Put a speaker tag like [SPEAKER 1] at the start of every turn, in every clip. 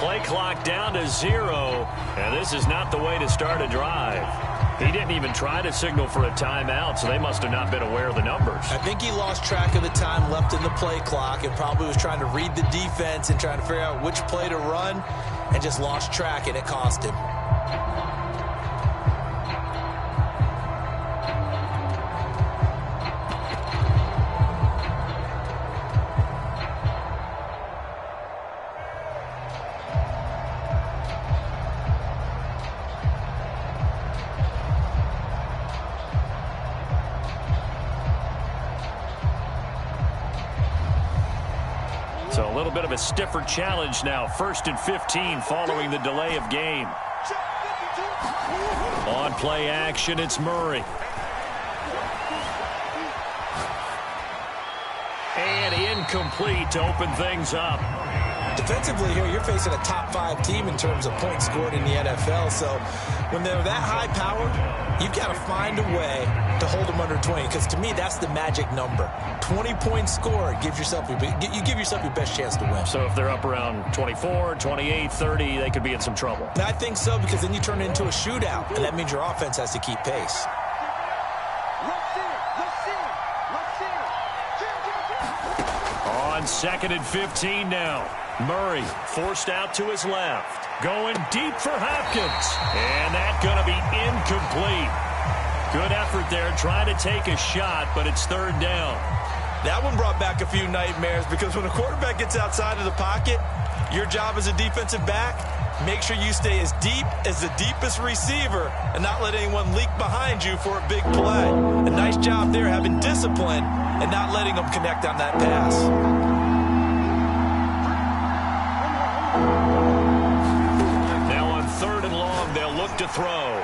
[SPEAKER 1] Play clock down to 0, and this is not the way to start a drive. He didn't even try to signal for a timeout, so they must have not been aware of the numbers.
[SPEAKER 2] I think he lost track of the time left in the play clock and probably was trying to read the defense and trying to figure out which play to run and just lost track, and it cost him.
[SPEAKER 1] So a little bit of a stiffer challenge now. 1st and 15 following the delay of game. On play action, it's Murray. And incomplete to open things up.
[SPEAKER 2] Defensively here, you're facing a top 5 team in terms of points scored in the NFL. So when they're that high powered, you've got to find a way to hold them under 20. Because to me, that's the magic number. 20 points scored gives yourself you give yourself your best chance to win.
[SPEAKER 1] So if they're up around 24, 28, 30, they could be in some trouble.
[SPEAKER 2] I think so, because then you turn it into a shootout, and that means your offense has to keep pace.
[SPEAKER 1] On 2nd and 15 now. Murray forced out to his left. Going deep for Hopkins. And that's going to be incomplete. Good effort there trying to take a shot, but it's 3rd down.
[SPEAKER 2] That one brought back a few nightmares, because when a quarterback gets outside of the pocket, your job as a defensive back, make sure you stay as deep as the deepest receiver and not let anyone leak behind you for a big play. A nice job there having discipline and not letting them connect on that pass.
[SPEAKER 1] Now on 3rd and long, they'll look to throw.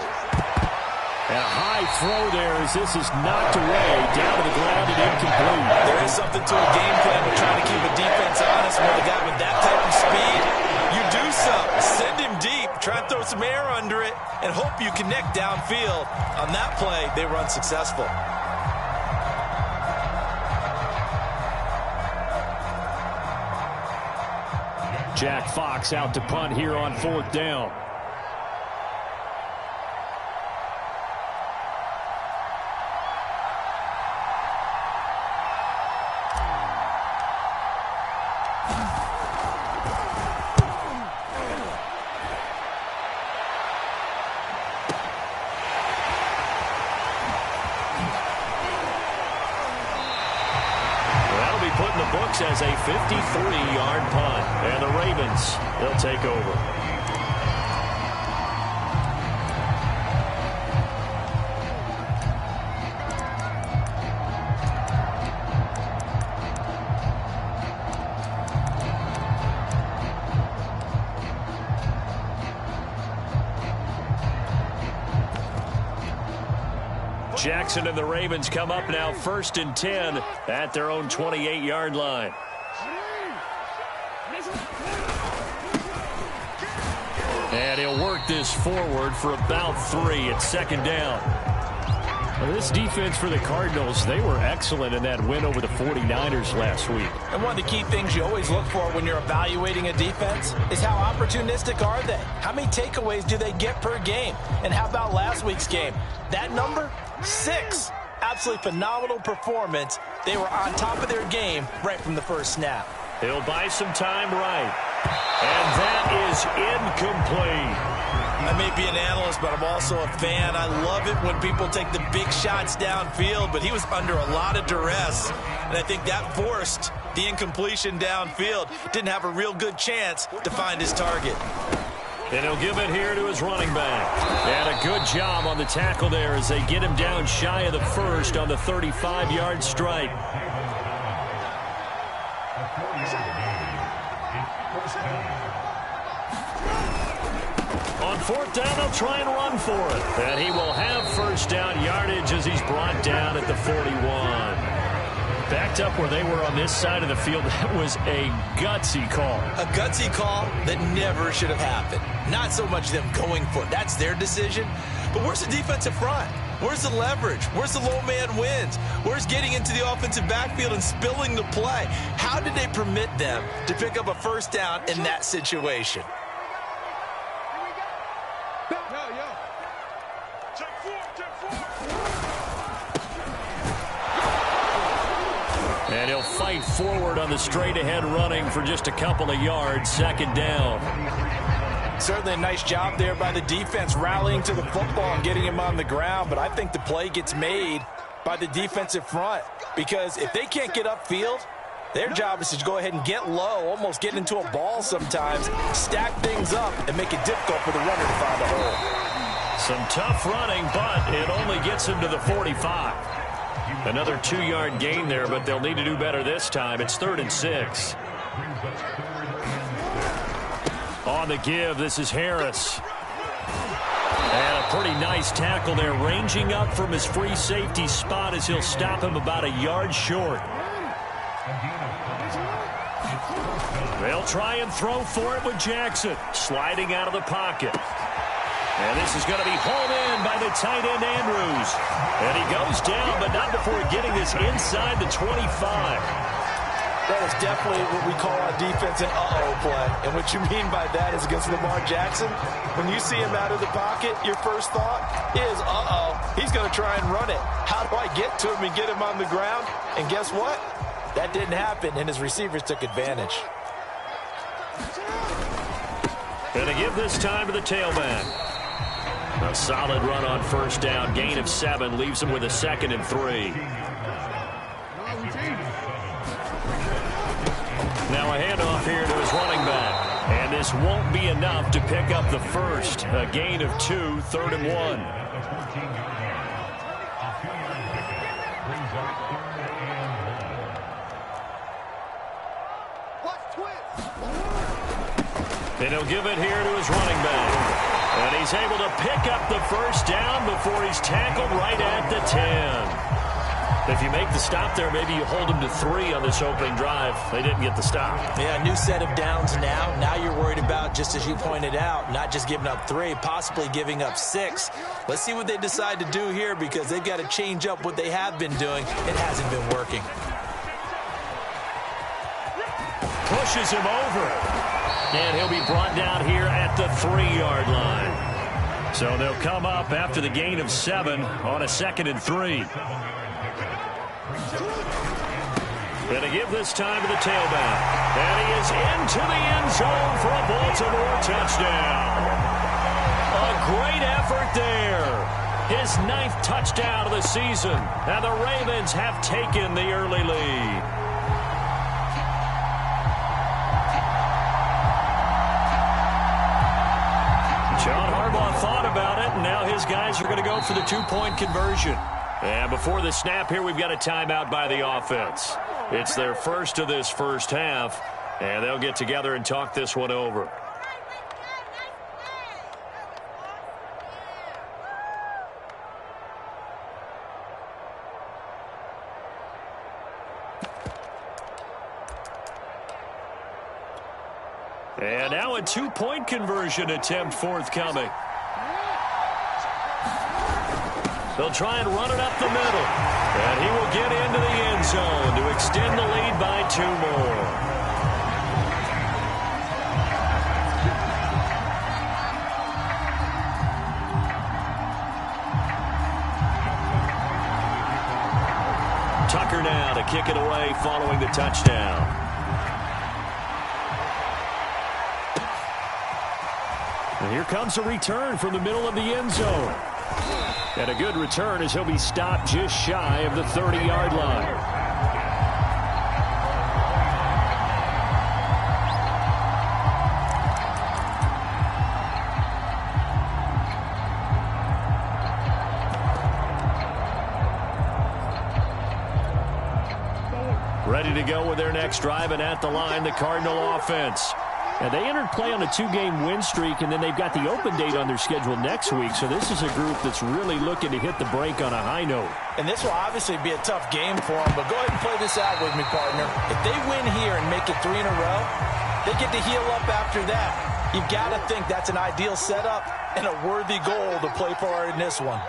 [SPEAKER 1] And a high throw there as this is knocked away down to the ground and incomplete.
[SPEAKER 2] There is something to a game plan with trying to keep a defense honest. With a guy with that type of speed, you do something. Send him deep. Try and throw some air under it and hope you connect downfield. On that play, they were unsuccessful.
[SPEAKER 1] Jack Fox out to punt here on 4th down. As a 53-yard punt. And the Ravens, they'll take over. Jackson and the Ravens come up now 1st and 10 at their own 28-yard line. And he'll work this forward for about 3 at 2nd down. Well, this defense for the Cardinals, they were excellent in that win over the 49ers last week.
[SPEAKER 2] And one of the key things you always look for when you're evaluating a defense is how opportunistic are they? How many takeaways do they get per game? And how about last week's game? That number? 6. Absolutely phenomenal performance. They were on top of their game right from the first snap.
[SPEAKER 1] He'll buy some time right. And that is incomplete.
[SPEAKER 2] I may be an analyst, but I'm also a fan. I love it when people take the big shots downfield, but he was under a lot of duress, and I think that forced the incompletion downfield. Didn't have a real good chance to find his target.
[SPEAKER 1] And he'll give it here to his running back. And a good job on the tackle there as they get him down shy of the first on the 35-yard strike. On 4th down, they'll try and run for it. And he will have 1st down yardage as he's brought down at the 41. Backed up where they were on this side of the field. That was a gutsy call. A gutsy call that never should have happened. Not so much them going for it. That's their decision. But where's the defensive front? Where's the leverage? Where's the low man wins? Where's getting into the offensive backfield and spilling the play? How did they permit them to pick up a 1st down in that situation? right forward on the straight-ahead running for just a couple of yards. Second down.
[SPEAKER 2] Certainly a nice job there by the defense rallying to the football and getting him on the ground, but I think the play gets made by the defensive front because if they can't get upfield, their job is to go ahead and get low, almost get into a ball sometimes, stack things up, and make it difficult for the runner to find a hole.
[SPEAKER 1] Some tough running, but it only gets him to the 45. Another 2-yard gain there, but they'll need to do better this time. It's 3rd and 6. On the give, this is Harris. And a pretty nice tackle there, ranging up from his free safety spot as he'll stop him about a yard short. They'll try and throw for it with Jackson, sliding out of the pocket. And this is going to be hauled in by the tight end, Andrews. And he goes down, but not before getting this inside the 25.
[SPEAKER 2] That is definitely what we call our defense an uh-oh play. And what you mean by that is against Lamar Jackson, when you see him out of the pocket, your first thought is, uh-oh, he's going to try and run it. How do I get to him and get him on the ground? And guess what? That didn't happen, and his receivers took advantage.
[SPEAKER 1] Going to give this time to the tailback. A solid run on first down. Gain of 7 leaves him with a 2nd and 3. Now a handoff here to his running back. And this won't be enough to pick up the first. A gain of 2, 3rd and 1. And he'll give it here to his running back. And he's able to pick up the first down before he's tackled right at the 10. If you make the stop there, maybe you hold him to 3 on this opening drive. They didn't get the stop.
[SPEAKER 2] Yeah, new set of downs now. Now you're worried about, just as you pointed out, not just giving up 3, possibly giving up 6. Let's see what they decide to do here because they've got to change up what they have been doing. It hasn't been working.
[SPEAKER 1] Pushes him over. And he'll be brought down here at the 3-yard line. So they'll come up after the gain of 7 on a 2nd and 3. Going to give this time to the tailback. And he is into the end zone for a Baltimore touchdown. A great effort there. His 9th touchdown of the season. And the Ravens have taken the early lead. John Harbaugh thought about it, and now his guys are going to go for the 2-point conversion. And before the snap here, we've got a timeout by the offense. It's their first of this first half, and they'll get together and talk this one over. And now a 2-point conversion attempt forthcoming. They'll try and run it up the middle. And he will get into the end zone to extend the lead by 2 more. Tucker now to kick it away following the touchdown. And here comes a return from the middle of the end zone. And a good return as he'll be stopped just shy of the 30-yard line. Ready to go with their next drive, and at the line, the Cardinal offense. And they entered play on a 2-game win streak, and then they've got the open date on their schedule next week. So this is a group that's really looking to hit the break on a high note.
[SPEAKER 2] And this will obviously be a tough game for them, but go ahead and play this out with me, partner. If they win here and make it 3 in a row, they get to heal up after that. You've got to think that's an ideal setup and a worthy goal to play for in this one.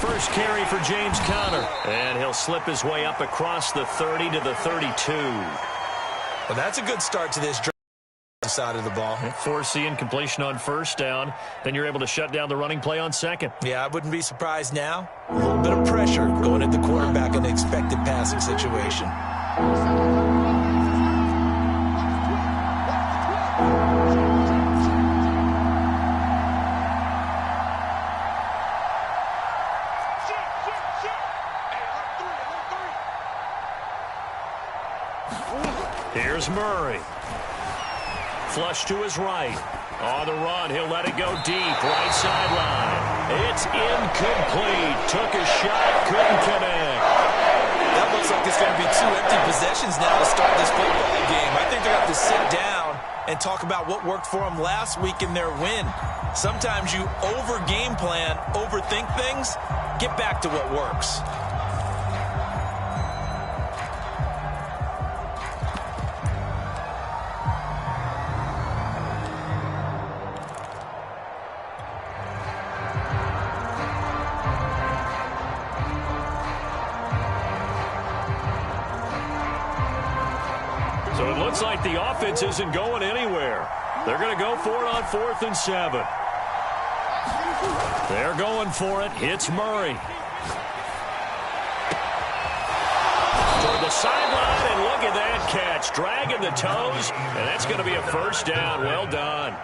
[SPEAKER 2] First carry for James Conner. And he'll slip his way up across the 30 to the 32. Well, that's a good start to this drive. side of the ball.
[SPEAKER 1] Force the incompletion on first down. Then you're able to shut down the running play on second.
[SPEAKER 2] Yeah, I wouldn't be surprised now. A little bit of pressure going at the quarterback in an expected passing situation.
[SPEAKER 1] Here's Murray. Flush to his right. On the run, he'll let it go deep. Right sideline. It's incomplete. Took a shot, couldn't connect.
[SPEAKER 2] That looks like it's going to be 2 empty possessions now to start this football game. I think they're going to have to sit down and talk about what worked for them last week in their win. Sometimes you over-game plan, overthink things. Get back to what works.
[SPEAKER 1] So it looks like the offense isn't going anywhere. They're going to go for it on 4th and 7. They're going for it. It's Murray. Toward the sideline, and look at that catch. Dragging the toes, and that's going to be a first down. Well done.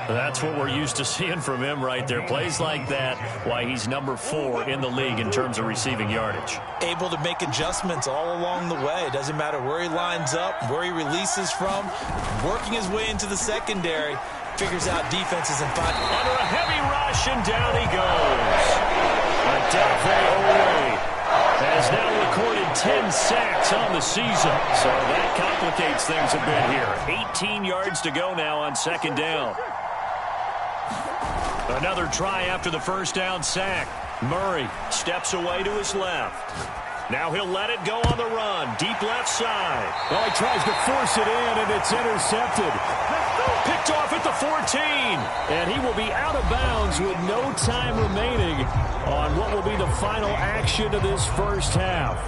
[SPEAKER 1] That's what we're used to seeing from him right there. Plays like that, why he's number 4 in the league in terms of receiving yardage.
[SPEAKER 2] Able to make adjustments all along the way. Doesn't matter where he lines up, where he releases from. Working his way into the secondary. Figures out defenses and finds.
[SPEAKER 1] Under a heavy rush, and down he goes. Adafe Owe has now recorded 10 sacks on the season. So that complicates things a bit here. 18 yards to go now on 2nd down. Another try after the first down sack. Murray steps away to his left. Now he'll let it go on the run. Deep left side.
[SPEAKER 3] Well, he tries to force it in, and it's intercepted.
[SPEAKER 1] Picked off at the 14.
[SPEAKER 3] And he will be out of bounds with no time remaining on what will be the final action of this first half.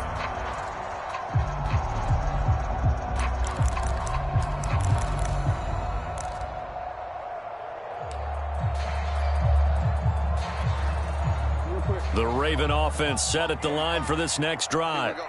[SPEAKER 1] The Raven offense set at the line for this next drive.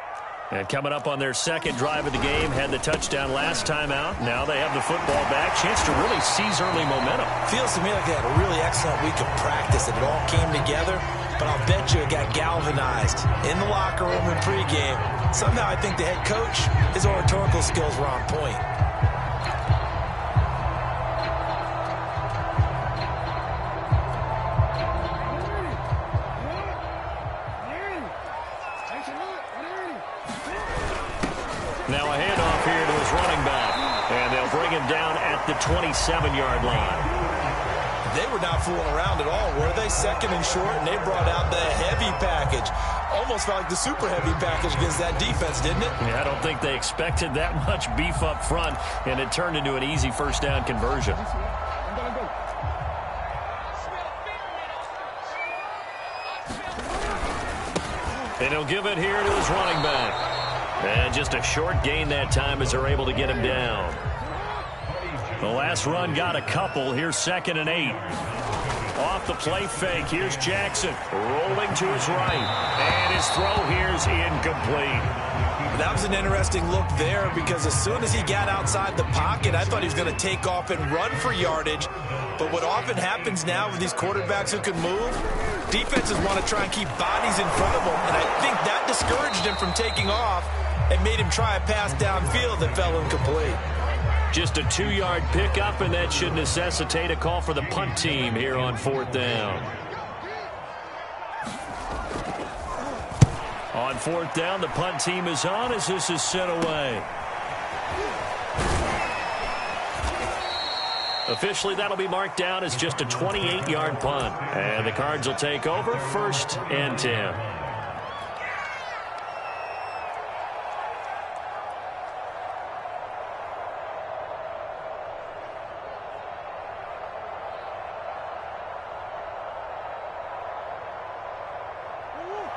[SPEAKER 1] And coming up on their second drive of the game, had the touchdown last time out. Now they have the football back. Chance to really seize early momentum.
[SPEAKER 2] Feels to me like they had a really excellent week of practice and it all came together. But I'll bet you it got galvanized in the locker room in pregame. Somehow I think the head coach, his oratorical skills were on point.
[SPEAKER 1] Now a handoff here to his running back. And they'll bring him down at the 27-yard line.
[SPEAKER 2] They were not fooling around at all, were they? 2nd and short, and they brought out the heavy package. Almost felt like the super heavy package against that defense, didn't it?
[SPEAKER 1] Yeah, I don't think they expected that much beef up front, and it turned into an easy first down conversion. And he'll give it here to his running back. And just a short gain that time as they're able to get him down. The last run got a couple. Here's 2nd and 8. Off the play fake. Here's Jackson rolling to his right. And his throw here's incomplete.
[SPEAKER 2] That was an interesting look there because as soon as he got outside the pocket, I thought he was going to take off and run for yardage. But what often happens now with these quarterbacks who can move, defenses want to try and keep bodies in front of them. And I think that discouraged him from taking off and made him try a pass downfield that fell incomplete.
[SPEAKER 1] Just a 2-yard pickup, and that should necessitate a call for the punt team here on 4th down. On 4th down, the punt team is on as this is sent away. Officially, that'll be marked down as just a 28-yard punt. And the Cards will take over 1st and 10.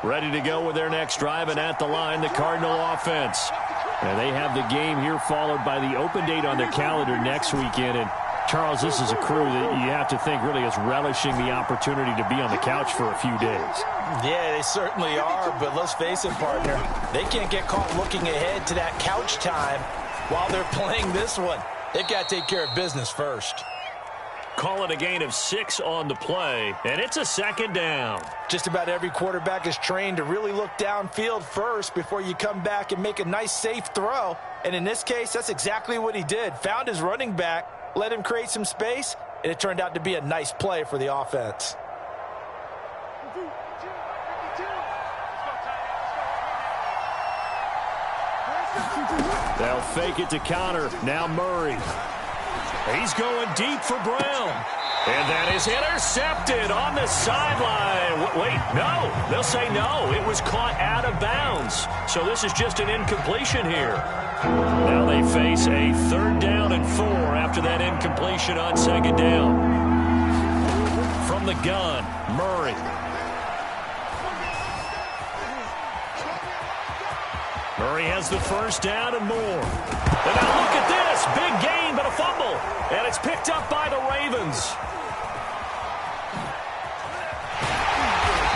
[SPEAKER 1] Ready to go with their next drive, and at the line, the Cardinal offense.
[SPEAKER 3] And they have the game here followed by the open date on their calendar next weekend. And Charles, this is a crew that you have to think really is relishing the opportunity to be on the couch for a few days.
[SPEAKER 2] Yeah, they certainly are, but let's face it, partner. They can't get caught looking ahead to that couch time while they're playing this one. They've got to take care of business first.
[SPEAKER 1] Call it a gain of 6 on the play, and it's a second down.
[SPEAKER 2] Just about every quarterback is trained to really look downfield first before you come back and make a nice, safe throw. And in this case, that's exactly what he did. Found his running back, let him create some space, and it turned out to be a nice play for the offense.
[SPEAKER 3] They'll fake it to counter. Now Murray.
[SPEAKER 1] He's going deep for Brown. And that is intercepted on the sideline. Wait, no. They'll say no. It was caught out of bounds. So this is just an incompletion here. Now they face a 3rd down and 4 after that incompletion on 2nd down. From the gun, Murray. Murray has the 1st down and more. And now look at this. Big gain, but a fumble. And it's picked up by the Ravens.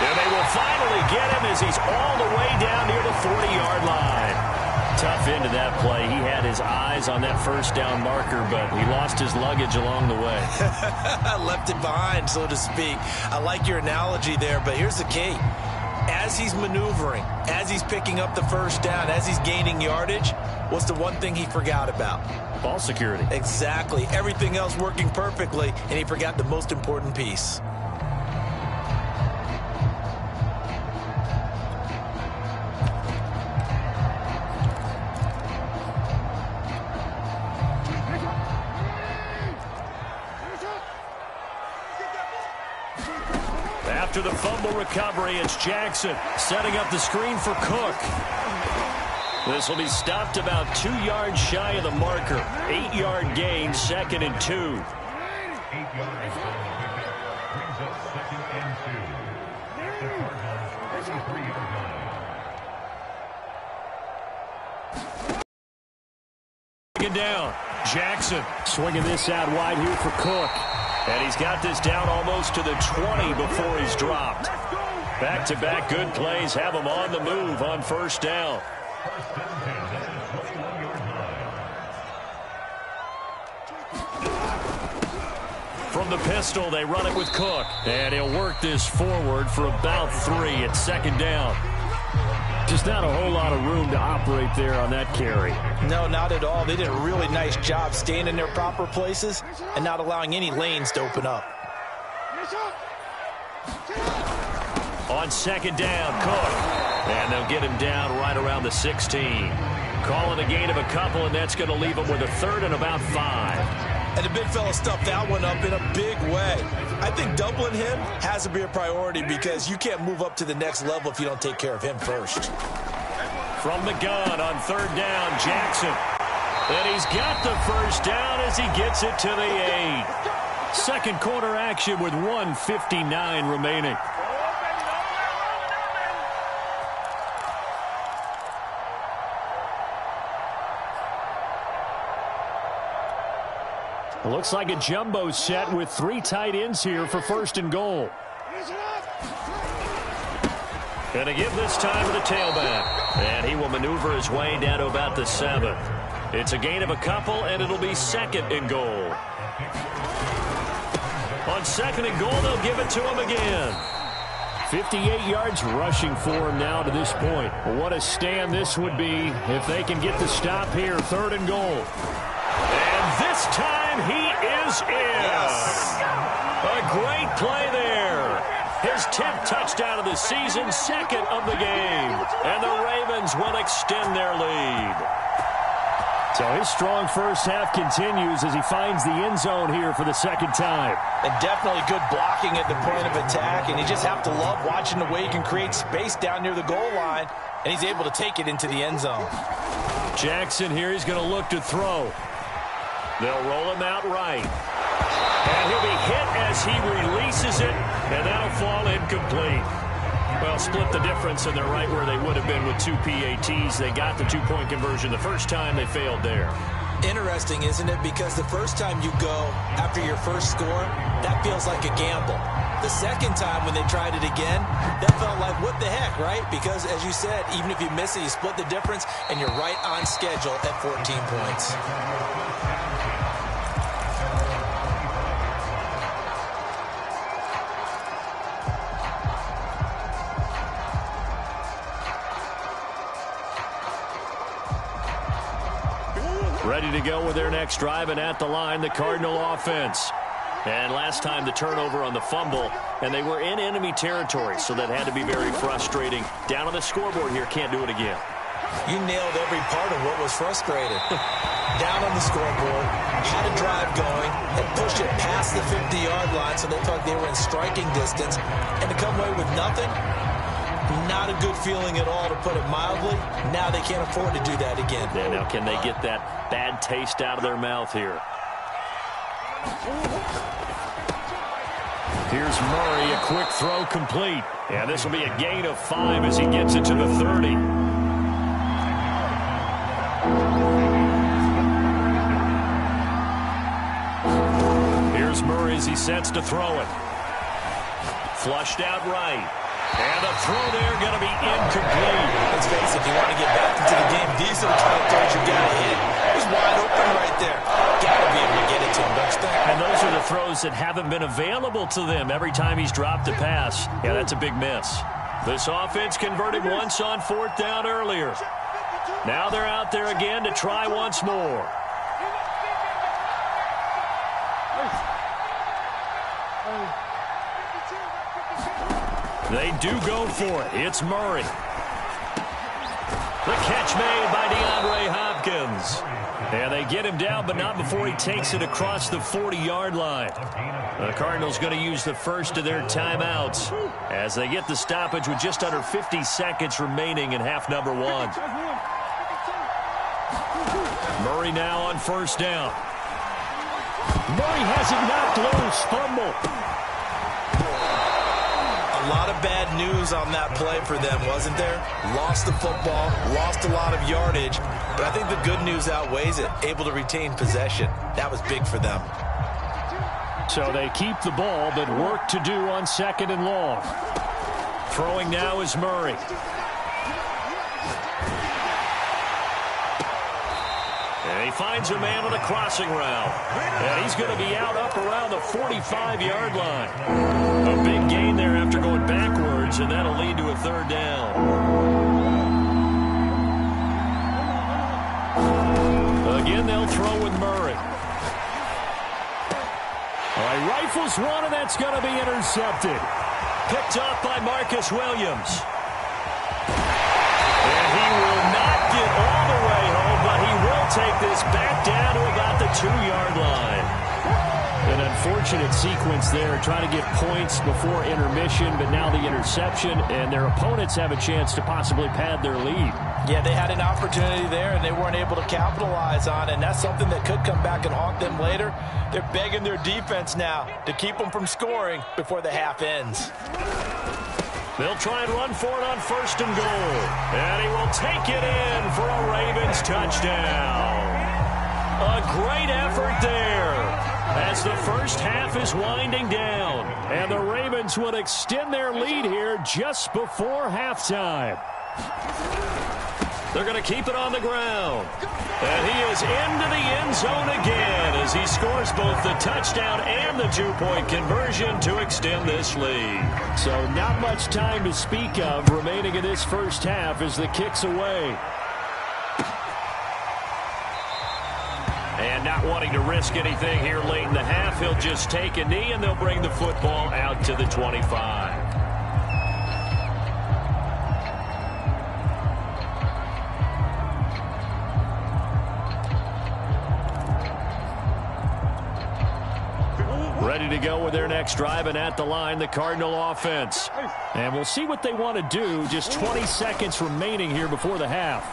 [SPEAKER 1] And they will finally get him as he's all the way down near the 40-yard line. Tough end of that play. He had his eyes on that 1st down marker, but he lost his luggage along the way.
[SPEAKER 2] Left it behind, so to speak. I like your analogy there, but here's the key. As he's maneuvering, as he's picking up the 1st down, as he's gaining yardage, what's the one thing he forgot about?
[SPEAKER 1] Ball security.
[SPEAKER 2] Exactly. Everything else working perfectly, and he forgot the most important piece.
[SPEAKER 1] After the fumble recovery, it's Jackson setting up the screen for Cook. This will be stopped about 2 yards shy of the marker. 8-yard gain, 2nd and 2.
[SPEAKER 4] 8 yards brings up 2nd and 2. The Cardinals 33-yard line.
[SPEAKER 1] Second down. Jackson
[SPEAKER 3] Swinging this out wide here for Cook.
[SPEAKER 1] And he's got this down almost to the 20 before he's dropped. Back-to-back good plays have him on the move on 1st down. From the pistol, they run it with Cook. And he'll work this forward for about 3 at 2nd down.
[SPEAKER 3] Just not a whole lot of room to operate there on that carry.
[SPEAKER 2] No, not at all. They did a really nice job staying in their proper places and not allowing any lanes to open up.
[SPEAKER 1] On 2nd down, Cook. And they'll get him down right around the 16. Calling a gain of a couple, and that's going to leave him with a 3rd and about 5.
[SPEAKER 2] And the big fella stuffed that one up in a big way. I think doubling him has to be a priority because you can't move up to the next level if you don't take care of him first.
[SPEAKER 1] From the gun on 3rd down, Jackson. And he's got the 1st down as he gets it to the 8. 2nd quarter action with 1:59 remaining. Looks like a jumbo set with 3 tight ends here for 1st and goal. Going to give this time to the tailback. And he will maneuver his way down to about the 7. It's a gain of a couple, and it'll be 2nd and goal. On 2nd and goal, they'll give it to him again.
[SPEAKER 3] 58 yards rushing for him now to this point. Well, what a stand this would be if they can get the stop here. 3rd and goal.
[SPEAKER 1] And this time he is in.
[SPEAKER 2] Yes.
[SPEAKER 1] A great play there. His 10th touchdown of the season, 2nd of the game. And the Ravens will extend their lead.
[SPEAKER 3] So his strong first half continues as he finds the end zone here for the 2nd time.
[SPEAKER 2] And definitely good blocking at the point of attack. And you just have to love watching the way he can create space down near the goal line. And he's able to take it into the end zone.
[SPEAKER 1] Jackson here, he's going to look to throw. They'll roll him out right. And he'll be hit as he releases it, and that'll fall incomplete. Well, split the difference, and they're right where they would have been with 2 PATs. They got the two-point conversion the first time. They failed there.
[SPEAKER 2] Interesting, isn't it? Because the first time you go after your first score, that feels like a gamble. The second time when they tried it again, that felt like, what the heck, right? Because, as you said, even if you miss it, you split the difference, and you're right on schedule at 14 points.
[SPEAKER 1] Ready to go with their next drive, and at the line, the Cardinal offense. And last time the turnover on the fumble, and they were in enemy territory, so that had to be very frustrating. Down on the scoreboard here, can't do it again.
[SPEAKER 2] You nailed every part of what was frustrating. Down on the scoreboard, had a drive going, and pushed it past the 50-yard line so they thought they were in striking distance, and to come away with nothing, not a good feeling at all, to put it mildly. Now they can't afford to do that again.
[SPEAKER 1] Yeah, now can they get that bad taste out of their mouth here? Here's Murray, a quick throw complete. Yeah, this will be a gain of 5 as he gets it to the 30. Here's Murray as he sets to throw it. Flushed out right. And the throw there going to be incomplete.
[SPEAKER 2] Let's face it, if you want to get back into the game, these are the kind of throws you got to hit. He's wide open right there. Got to be able to get it to him, don't you think?
[SPEAKER 1] And those are the throws that haven't been available to them every time he's dropped a pass. Yeah, that's a big miss. This offense converted once on 4th down earlier. Now they're out there again to try once more. They do go for it. It's Murray. The catch made by DeAndre Hopkins. And they get him down, but not before he takes it across the 40-yard line. The Cardinals going to use the first of their timeouts as they get the stoppage with just under 50 seconds remaining in half number 1. Murray now on 1st down. Murray has it knocked loose. Fumble.
[SPEAKER 2] A lot of bad news on that play for them, wasn't there? Lost the football, lost a lot of yardage, but I think the good news outweighs it. Able to retain possession. That was big for them.
[SPEAKER 1] So they keep the ball, but work to do on 2nd and long. Throwing now is Murray. And he finds a man on a crossing route. And he's going to be out up around the 45-yard line. A big gain there after going backwards, and that'll lead to a 3rd down. Again, they'll throw with Murray. All right, rifles one, and that's going to be intercepted. Picked off by Marcus Williams. And he will not get all the way home, but he will take this back down to about the 2-yard line. An unfortunate sequence there, trying to get points before intermission, but now the interception, and their opponents have a chance to possibly pad their lead.
[SPEAKER 2] Yeah, they had an opportunity there, and they weren't able to capitalize on it, and that's something that could come back and haunt them later. They're begging their defense now to keep them from scoring before the half ends.
[SPEAKER 1] They'll try and run for it on 1st and goal, and he will take it in for a Ravens touchdown. A great effort there as the first half is winding down, and the Ravens would extend their lead here just before halftime. They're going to keep it on the ground, and he is into the end zone again as he scores both the touchdown and the 2-point conversion to extend this lead. So not much time to speak of remaining in this first half as the kick's away. And not wanting to risk anything here late in the half, he'll just take a knee, and they'll bring the football out to the 25. Ready to go with their next drive, and at the line, the Cardinal offense. And we'll see what they want to do. Just 20 seconds remaining here before the half.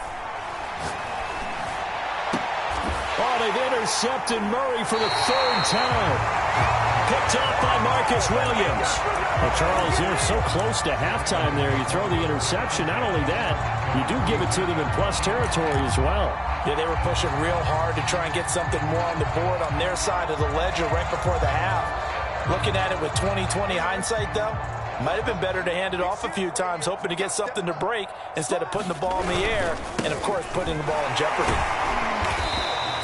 [SPEAKER 1] Oh, they've intercepted Murray for the 3rd time. Picked off by Marcus Williams.
[SPEAKER 3] Well, Charles, they're so close to halftime there. You throw the interception. Not only that, you do give it to them in plus territory as well.
[SPEAKER 2] Yeah, they were pushing real hard to try and get something more on the board on their side of the ledger right before the half. Looking at it with 20/20 hindsight, though, might have been better to hand it off a few times, hoping to get something to break instead of putting the ball in the air and, of course, putting the ball in jeopardy.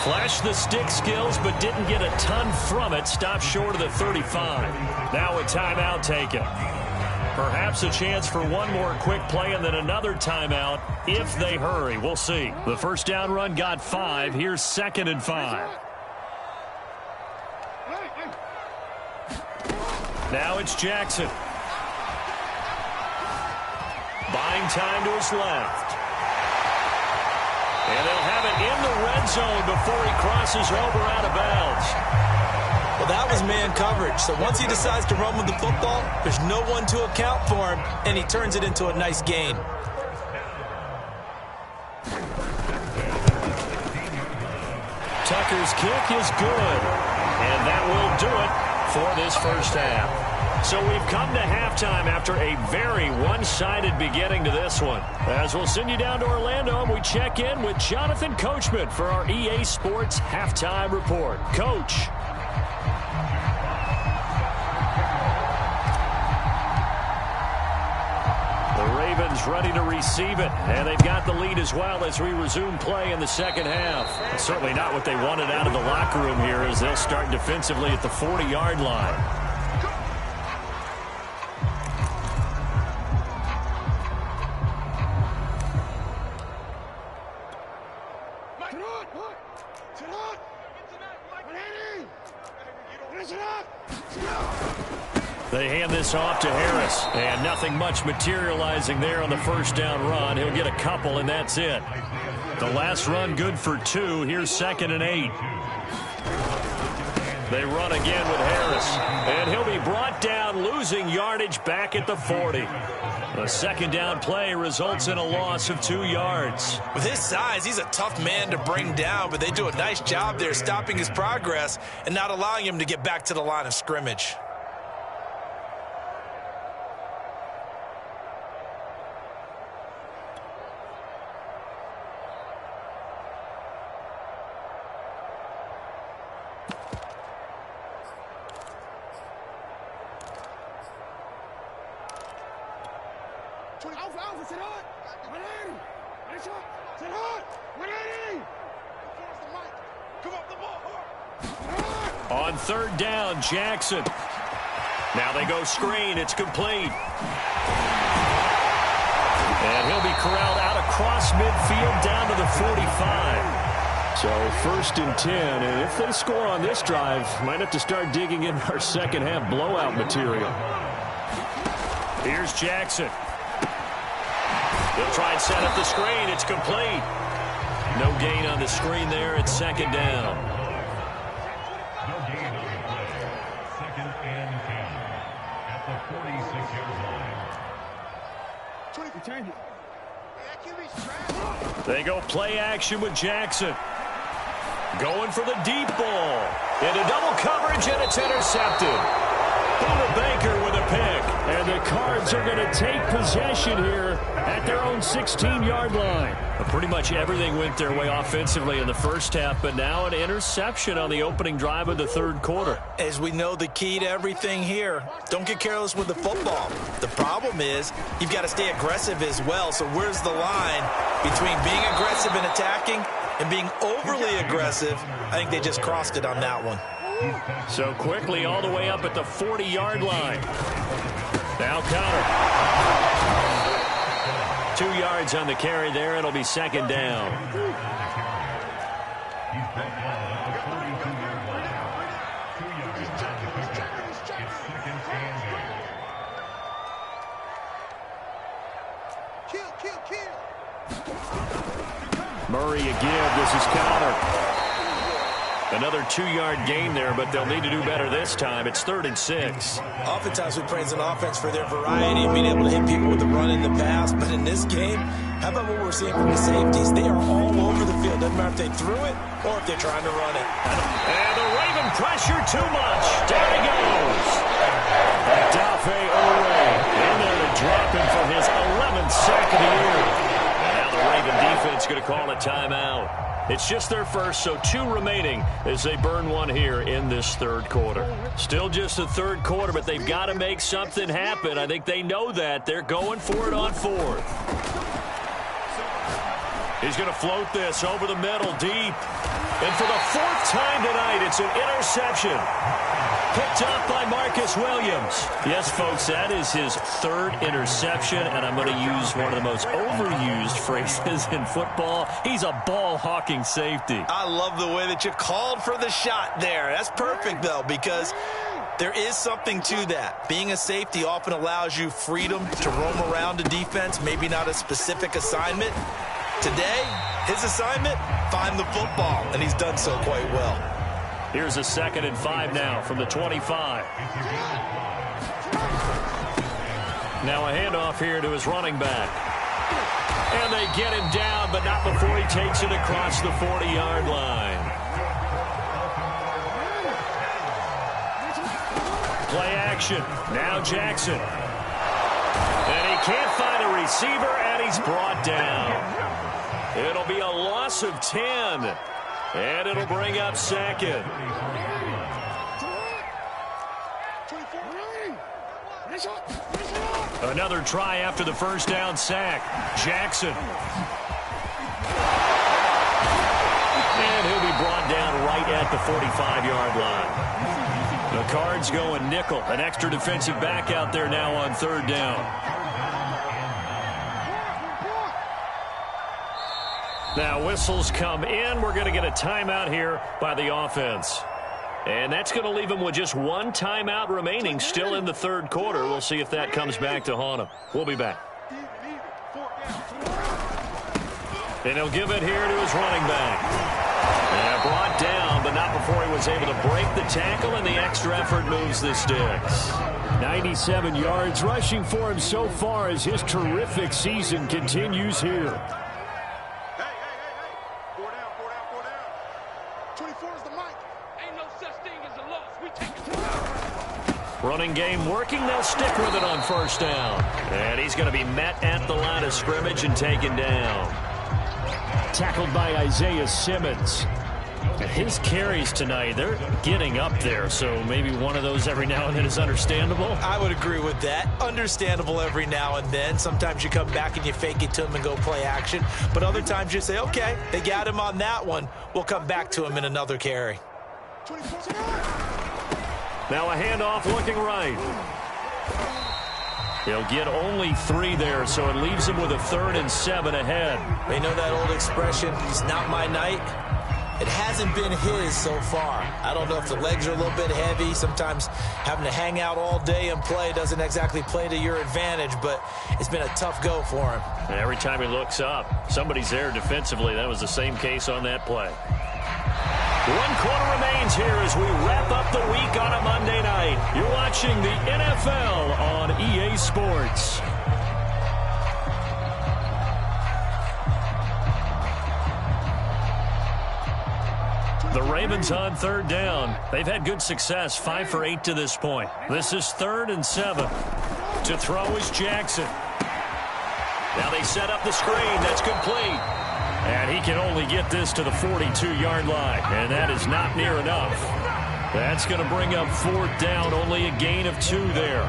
[SPEAKER 1] Flashed the stick skills, but didn't get a ton from it. Stopped short of the 35. Now a timeout taken. Perhaps a chance for one more quick play and then another timeout if they hurry. We'll see. The first down run got 5. Here's 2nd and 5. Now it's Jackson. Buying time to his left. And they'll have it in the red zone before he crosses over out of bounds.
[SPEAKER 2] Well, that was man coverage. So once he decides to run with the football, there's no one to account for him, and he turns it into a nice gain.
[SPEAKER 1] Tucker's kick is good. And that will do it for this first half. So we've come to halftime after a very one-sided beginning to this one. As we'll send you down to Orlando and we check in with Jonathan Coachman for our EA Sports Halftime Report. Coach. The Ravens ready to receive it, and they've got the lead as well as we resume play in the second half. It's certainly not what they wanted out of the locker room here as they'll start defensively at the 40-yard line. They hand this off to Harris, and nothing much materializing there on the first down run. He'll get a couple, and that's it. The last run good for 2. Here's 2nd and 8. They run again with Harris, and he'll be brought down, losing yardage back at the 40. The second down play results in a loss of 2 yards.
[SPEAKER 2] With his size, he's a tough man to bring down, but they do a nice job there stopping his progress and not allowing him to get back to the line of scrimmage.
[SPEAKER 1] On third down, Jackson. Now they go screen. It's complete. And he'll be corralled out across midfield down to the 45.
[SPEAKER 3] So 1st and 10, and if they score on this drive, might have to start digging in our second half blowout material.
[SPEAKER 1] Here's Jackson. They'll try and set up the screen. It's complete. No gain on the screen there. It's 2nd down.
[SPEAKER 4] No gain on the play. 2nd and 10 at the 46-yard line.
[SPEAKER 1] They go play action with Jackson. Going for the deep ball. Into double coverage, and it's intercepted. Buda Baker with a pick.
[SPEAKER 3] And the Cards are going to take possession here at their own 16-yard line.
[SPEAKER 1] Pretty much everything went their way offensively in the first half, but now an interception on the opening drive of the third quarter.
[SPEAKER 2] As we know, the key to everything here, don't get careless with the football. The problem is you've got to stay aggressive as well. So where's the line between being aggressive and attacking and being overly aggressive? I think they just crossed it on that one.
[SPEAKER 1] So quickly all the way up at the 40-yard line. Now counter. 2 yards on the carry there. It'll be 2nd down.
[SPEAKER 4] He's brought down at the 42-yard line. 2 yards on the carry. It's 2nd and 8.
[SPEAKER 1] Murray a give. This is counter. Another 2-yard gain there, but they'll need to do better this time. It's 3rd and 6.
[SPEAKER 2] Oftentimes we praise an offense for their variety and being able to hit people with the run in the pass. But in this game, how about what we're seeing from the safeties? They are all over the field. Doesn't matter if they threw it or if they're trying to run it.
[SPEAKER 1] And the Raven pressure too much. Down he goes. Dafe Ore in there to drop him for his 11th sack of the year. Now the Raven defense going to call a timeout. It's just their first, so 2 remaining as they burn one here in this third quarter. Still just the third quarter, but they've got to make something happen. I think they know that. They're going for it on 4th. He's going to float this over the middle, deep. And for the 4th time tonight, it's an interception. Picked up by Marcus Williams. Yes, folks, that is his 3rd interception, and I'm going to use one of the most overused phrases in football. He's a ball-hawking safety.
[SPEAKER 2] I love the way that you called for the shot there. That's perfect, though, because there is something to that. Being a safety often allows you freedom to roam around a defense, maybe not a specific assignment. Today, his assignment, find the football, and he's done so quite well.
[SPEAKER 1] Here's a 2nd and 5 now from the 25. Now a handoff here to his running back. And they get him down, but not before he takes it across the 40-yard line. Play action. Now Jackson. And he can't find a receiver, and he's brought down. It'll be a loss of 10. And it'll bring up 2nd. Another try after the first down sack. Jackson. And he'll be brought down right at the 45-yard line. The Cards going nickel. An extra defensive back out there now on 3rd down. Now whistles come in. We're going to get a timeout here by the offense. And that's going to leave them with just 1 timeout remaining still in the third quarter. We'll see if that comes back to haunt them. We'll be back. And he'll give it here to his running back. And brought down, but not before he was able to break the tackle, and the extra effort moves the sticks.
[SPEAKER 3] 97 yards rushing for him so far as his terrific season continues here.
[SPEAKER 1] Running game working. They'll stick with it on 1st down. And he's going to be met at the line of scrimmage and taken down.
[SPEAKER 3] Tackled by Isaiah Simmons. His carries tonight, they're getting up there, so maybe one of those every now and then is understandable.
[SPEAKER 2] I would agree with that. Understandable every now and then. Sometimes you come back and you fake it to him and go play action. But other times you say, okay, they got him on that one. We'll come back to him in another carry.
[SPEAKER 1] Now a handoff looking right. He'll get only 3 there, so it leaves him with a 3rd and 7 ahead.
[SPEAKER 2] They know that old expression, it's not my night. It hasn't been his so far. I don't know if the legs are a little bit heavy. Sometimes having to hang out all day and play doesn't exactly play to your advantage, but it's been a tough go for him.
[SPEAKER 1] And every time he looks up, somebody's there defensively. That was the same case on that play. 1 quarter remains here as we wrap up the week on a Monday night. You're watching the NFL on EA Sports. The Ravens on 3rd down. They've had good success, 5 for 8 to this point. This is 3rd and 7. To throw is Jackson. Now they set up the screen. That's complete. And he can only get this to the 42-yard line, and that is not near enough. That's going to bring up 4th down, only a gain of 2 there.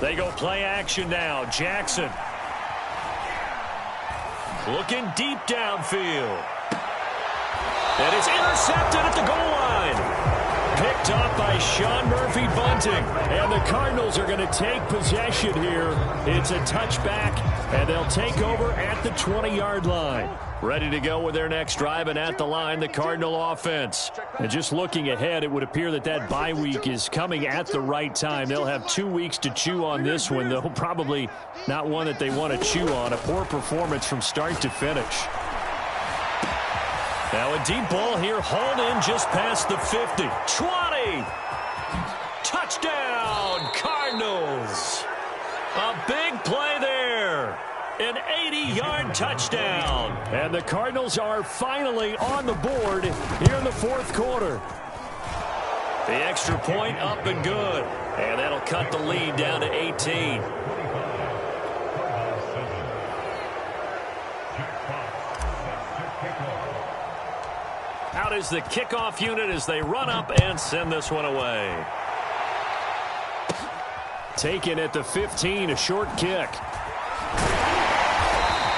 [SPEAKER 1] They go play action now. Jackson. Looking deep downfield. And it's intercepted at the goal line. Picked up by Sean Murphy-Bunting. And the Cardinals are going to take possession here. It's a touchback, and they'll take over at the 20-yard line. Ready to go with their next drive, and at the line, the Cardinal offense. And just looking ahead, it would appear that that bye week is coming at the right time. They'll have 2 weeks to chew on this one, though probably not one that they want to chew on. A poor performance from start to finish. Now a deep ball here, hauled in just past the 50. 20! Touchdown, Cardinals! A big play there. An 80-yard touchdown.
[SPEAKER 3] And the Cardinals are finally on the board here in the fourth quarter.
[SPEAKER 1] The extra point up and good. And that'll cut the lead down to 18. Out is the kickoff unit as they run up and send this one away.
[SPEAKER 3] Taken at the 15, a short kick.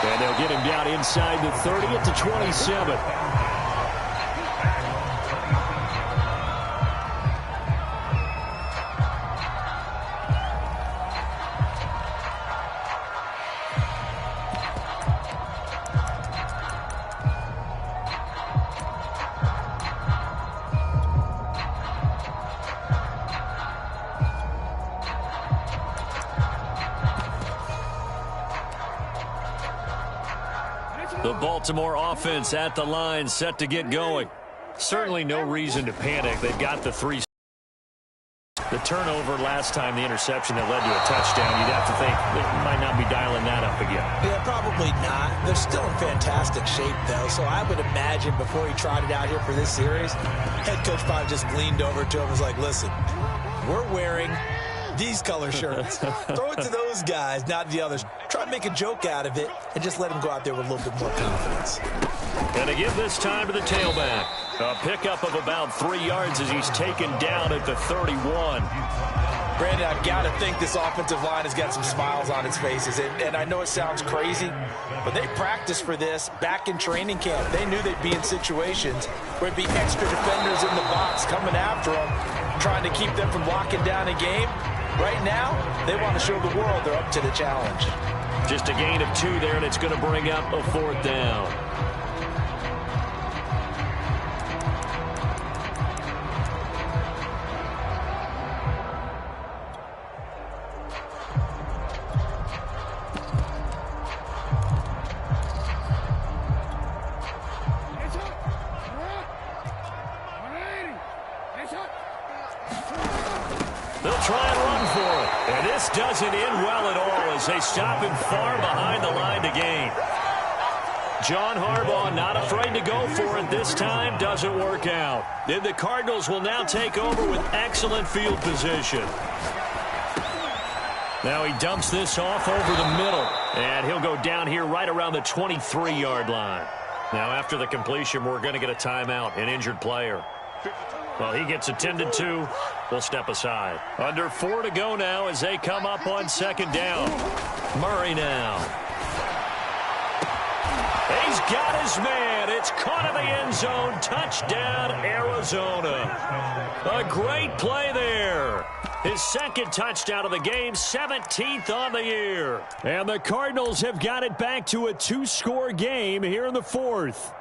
[SPEAKER 3] And they'll get him down inside the 30 at the 27.
[SPEAKER 1] The Baltimore offense at the line, set to get going. Certainly no reason to panic. They've got the 3. The turnover last time, the interception that led to a touchdown, you'd have to think they might not be dialing that up again.
[SPEAKER 2] Yeah, probably not. They're still in fantastic shape, though, so I would imagine before he trotted out here for this series, head coach probably just leaned over to him and was like, listen, we're wearing these color shirts. Throw it to those guys, not the others. Try to make a joke out of it and just let them go out there with a little bit more confidence.
[SPEAKER 1] Going to give this time to the tailback. A pickup of about 3 yards as he's taken down at the 31.
[SPEAKER 2] Brandon, I've got to think this offensive line has got some smiles on its faces. And I know it sounds crazy, but they practiced for this back in training camp. They knew they'd be in situations where it'd be extra defenders in the box coming after them, trying to keep them from locking down a game. Right now, they want to show the world they're up to the challenge.
[SPEAKER 1] Just a gain of 2 there, and it's going to bring up a 4th down. They'll try and run for it. And this doesn't end well at all as they stop him far behind the line to gain. John Harbaugh not afraid to go for it this time. Doesn't work out. Then the Cardinals will now take over with excellent field position. Now he dumps this off over the middle. And he'll go down here right around the 23-yard line. Now after the completion, we're going to get a timeout, an injured player. Well, he gets attended to. We'll step aside. Under 4 to go now as they come up on 2nd down. Murray now. He's got his man. It's caught in the end zone. Touchdown, Arizona. A great play there. His 2nd touchdown of the game, 17th on the year.
[SPEAKER 3] And the Cardinals have got it back to a 2-score game here in the 4th.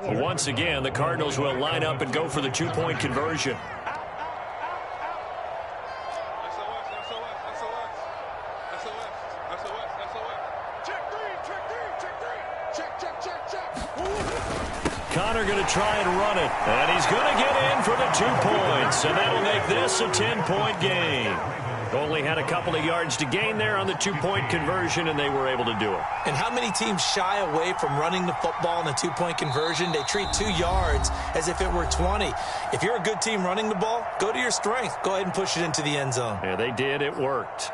[SPEAKER 1] Once again, the Cardinals will line up and go for the 2-point conversion. Connor going to try and run it. And he's going to get in for the 2 points. And that'll make this a 10-point game. Only had a couple of yards to gain there on the 2-point conversion, and they were able to do it.
[SPEAKER 2] And how many teams shy away from running the football in a 2-point conversion? They treat 2 yards as if it were 20. If you're a good team running the ball, go to your strength. Go ahead and push it into the end zone.
[SPEAKER 1] Yeah, they did. It worked.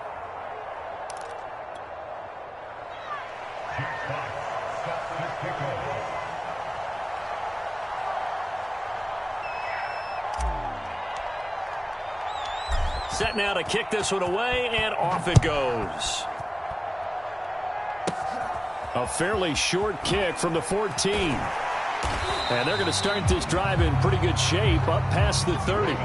[SPEAKER 1] Set now to kick this one away, and off it goes.
[SPEAKER 3] A fairly short kick from the 14. And they're going to start this drive in pretty good shape up past the 30.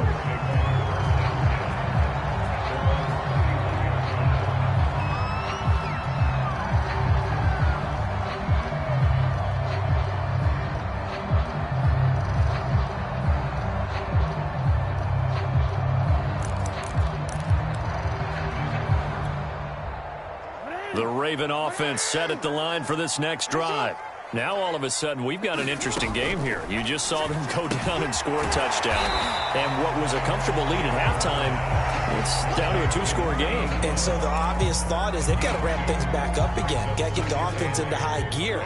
[SPEAKER 1] The Raven offense set at the line for this next drive. Now, all of a sudden, we've got an interesting game here. You just saw them go down and score a touchdown. And what was a comfortable lead at halftime, it's down to a two-score game.
[SPEAKER 2] And so the obvious thought is they've got to ramp things back up again. Got to get the offense into high gear.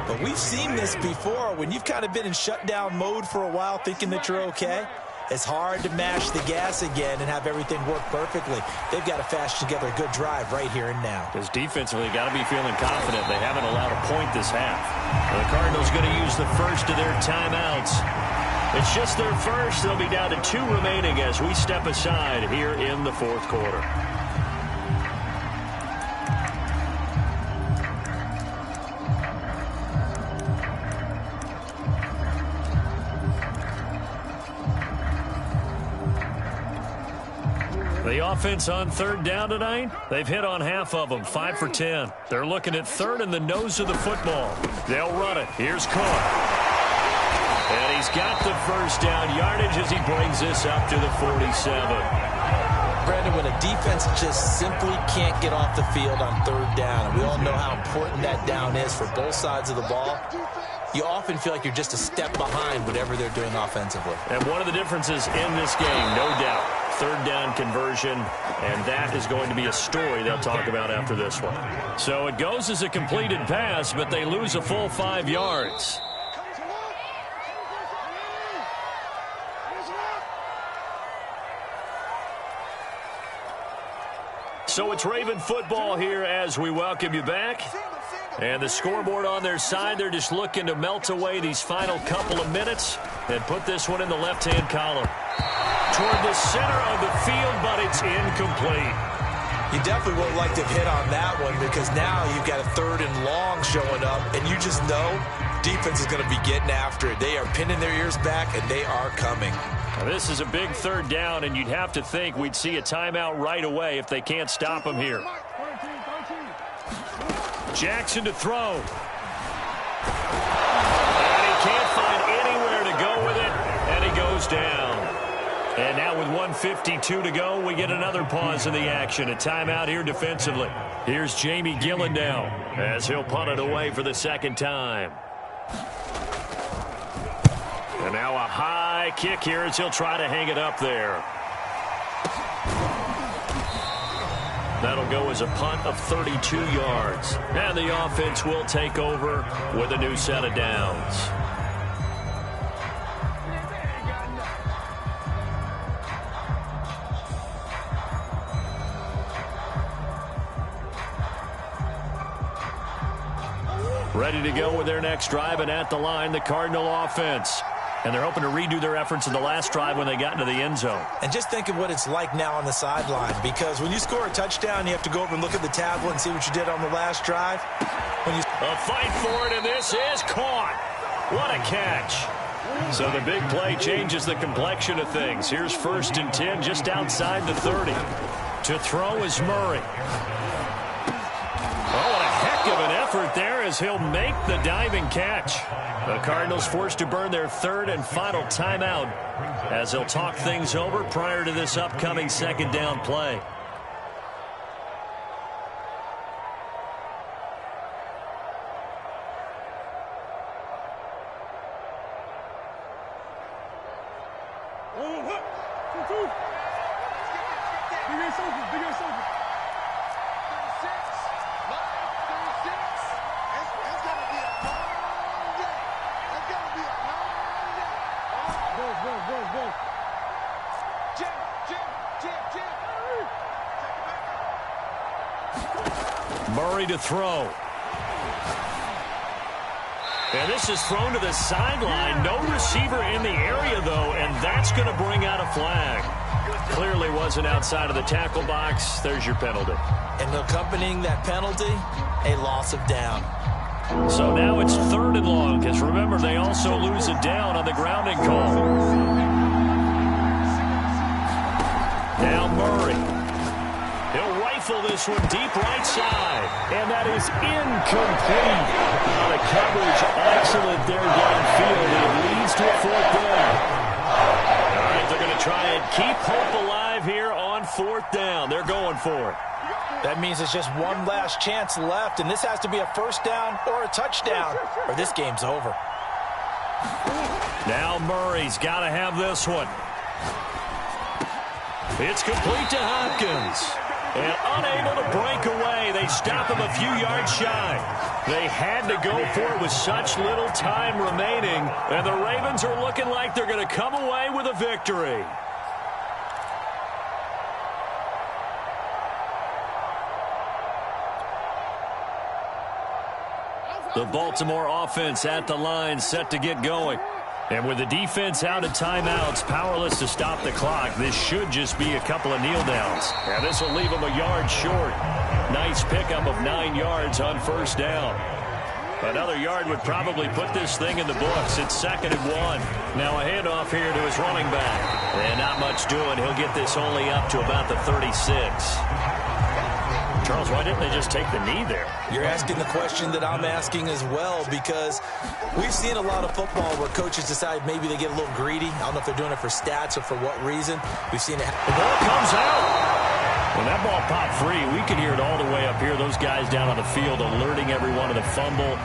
[SPEAKER 2] But we've seen this before. When you've kind of been in shutdown mode for a while thinking that you're okay, it's hard to mash the gas again and have everything work perfectly. They've got to fashion together a good drive right here and now.
[SPEAKER 1] Because defensively, got to be feeling confident. They haven't allowed a point this half. The Cardinals going to use the first of their timeouts. It's just their first. They'll be down to 2 remaining as we step aside here in the fourth quarter. The offense on third down tonight, they've hit on half of them, 5 for 10. They're looking at third in the nose of the football. They'll run it. Here's Cook. And he's got the first down yardage as he brings this up to the 47.
[SPEAKER 2] Brandon, when a defense just simply can't get off the field on third down, and we all know how important that down is for both sides of the ball, you often feel like you're just a step behind whatever they're doing offensively.
[SPEAKER 1] And one of the differences in this game, no doubt, third down conversion, and that is going to be a story they'll talk about after this one. So it goes as a completed pass, but they lose a full 5 yards. So it's Raven football here as we welcome you back. And the scoreboard on their side, they're just looking to melt away these final couple of minutes and put this one in the left-hand column. Toward the center of the field, but it's incomplete.
[SPEAKER 2] You definitely won't like to hit on that one because now you've got a 3rd and long showing up, and you just know defense is going to be getting after it. They are pinning their ears back, and they are coming.
[SPEAKER 1] Now, this is a big third down, and you'd have to think we'd see a timeout right away if they can't stop him here. Jackson to throw. And he can't find anywhere to go with it, and he goes down. And now with 1:52 to go, we get another pause in the action. A timeout here defensively. Here's Jamie Gillen now as he'll punt it away for the second time. And now a high kick here as he'll try to hang it up there. That'll go as a punt of 32 yards. And the offense will take over with a new set of downs. Ready to go with their next drive, and at the line, the Cardinal offense. And they're hoping to redo their efforts in the last drive when they got into the end zone.
[SPEAKER 2] And just think of what it's like now on the sideline, because when you score a touchdown, you have to go over and look at the tablet and see what you did on the last drive.
[SPEAKER 1] A fight for it, and this is caught. What a catch. So the big play changes the complexion of things. Here's 1st and 10 just outside the 30. To throw is Murray. Oh, what a heck of an effort there as he'll make the diving catch. The Cardinals forced to burn their 3rd and final timeout as they'll talk things over prior to this upcoming second down play. Murray to throw. And this is thrown to the sideline. No receiver in the area, though, and that's going to bring out a flag. Clearly wasn't outside of the tackle box. There's your penalty.
[SPEAKER 2] And accompanying that penalty, a loss of down.
[SPEAKER 1] So now it's 3rd and long, because remember, they also lose a down on the grounding call. Now Murray. He'll rifle this one deep right side. And that is incomplete. The coverage excellent there downfield. It leads to a 4th down. All right, they're going to try and keep hope alive here on 4th down. They're going for it.
[SPEAKER 2] That means there's just one last chance left, and this has to be a first down or a touchdown, or this game's over.
[SPEAKER 1] Now Murray's got to have this one. It's complete to Hopkins. And unable to break away, they stop him a few yards shy. They had to go for it with such little time remaining, and the Ravens are looking like they're going to come away with a victory. The Baltimore offense at the line, set to get going. And with the defense out of timeouts, powerless to stop the clock, this should just be a couple of kneel downs. And this will leave them a yard short. Nice pickup of 9 yards on first down. Another yard would probably put this thing in the books. It's 2nd and 1. Now a handoff here to his running back. And not much doing. He'll get this only up to about the 36. Charles, why didn't they just take the knee there?
[SPEAKER 2] You're asking the question that I'm asking as well, because we've seen a lot of football where coaches decide maybe they get a little greedy. I don't know if they're doing it for stats or for what reason. We've seen it happen.
[SPEAKER 1] The ball comes out. When that ball popped free, we could hear it all the way up here. Those guys down on the field alerting everyone of the fumble.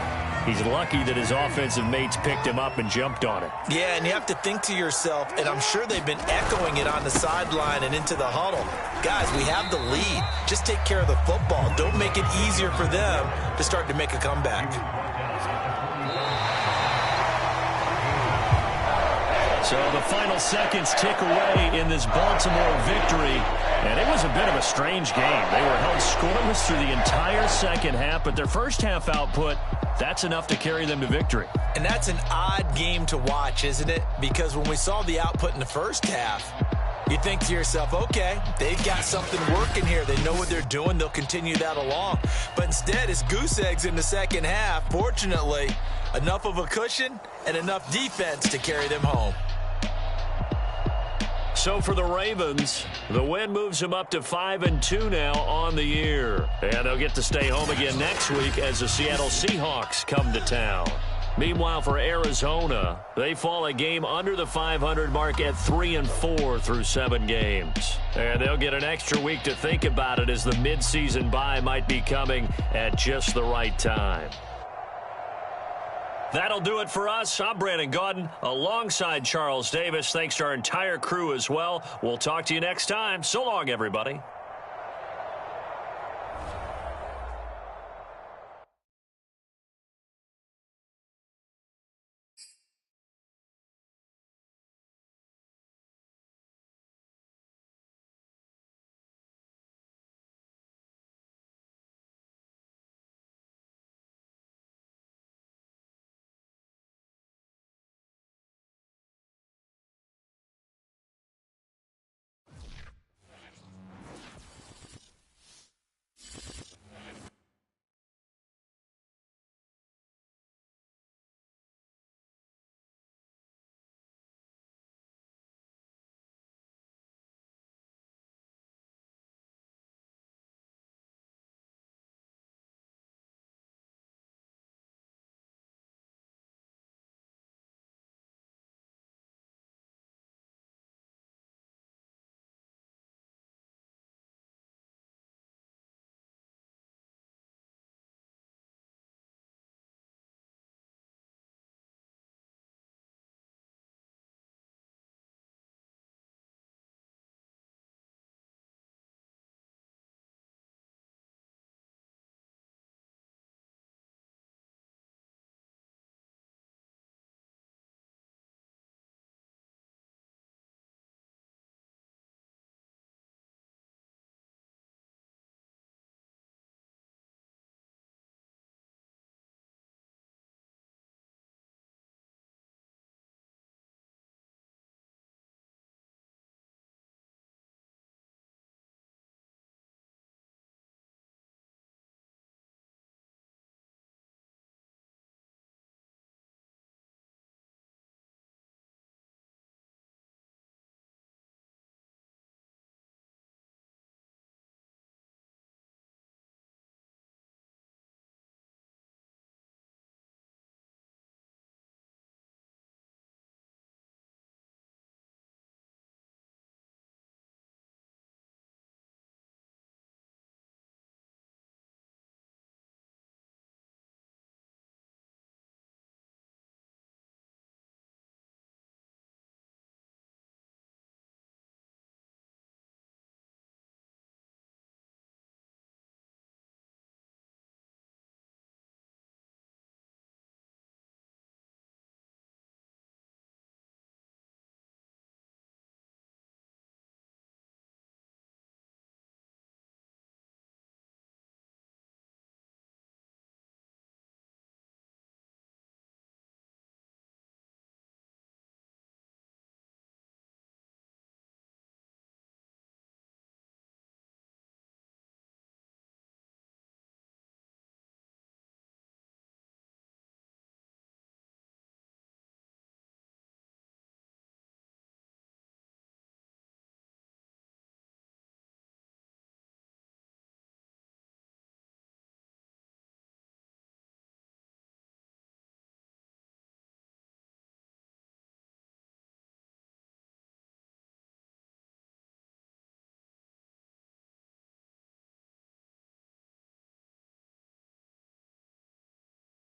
[SPEAKER 1] He's lucky that his offensive mates picked him up and jumped on it.
[SPEAKER 2] Yeah, and you have to think to yourself, and I'm sure they've been echoing it on the sideline and into the huddle. Guys, we have the lead. Just take care of the football. Don't make it easier for them to start to make a comeback.
[SPEAKER 1] So the final seconds tick away in this Baltimore victory. And it was a bit of a strange game. They were held scoreless through the entire second half, but their first half output, that's enough to carry them to victory.
[SPEAKER 2] And that's an odd game to watch, isn't it? Because when we saw the output in the first half, you think to yourself, okay, they've got something working here. They know what they're doing. They'll continue that along. But instead, it's goose eggs in the second half. Fortunately, enough of a cushion and enough defense to carry them home.
[SPEAKER 1] So for the Ravens, the win moves them up to 5-2 now on the year. And they'll get to stay home again next week as the Seattle Seahawks come to town. Meanwhile, for Arizona, they fall a game under the 500 mark at 3-4 through 7 games. And they'll get an extra week to think about it, as the midseason bye might be coming at just the right time. That'll do it for us. I'm Brandon Gaudin alongside Charles Davis. Thanks to our entire crew as well. We'll talk to you next time. So long, everybody.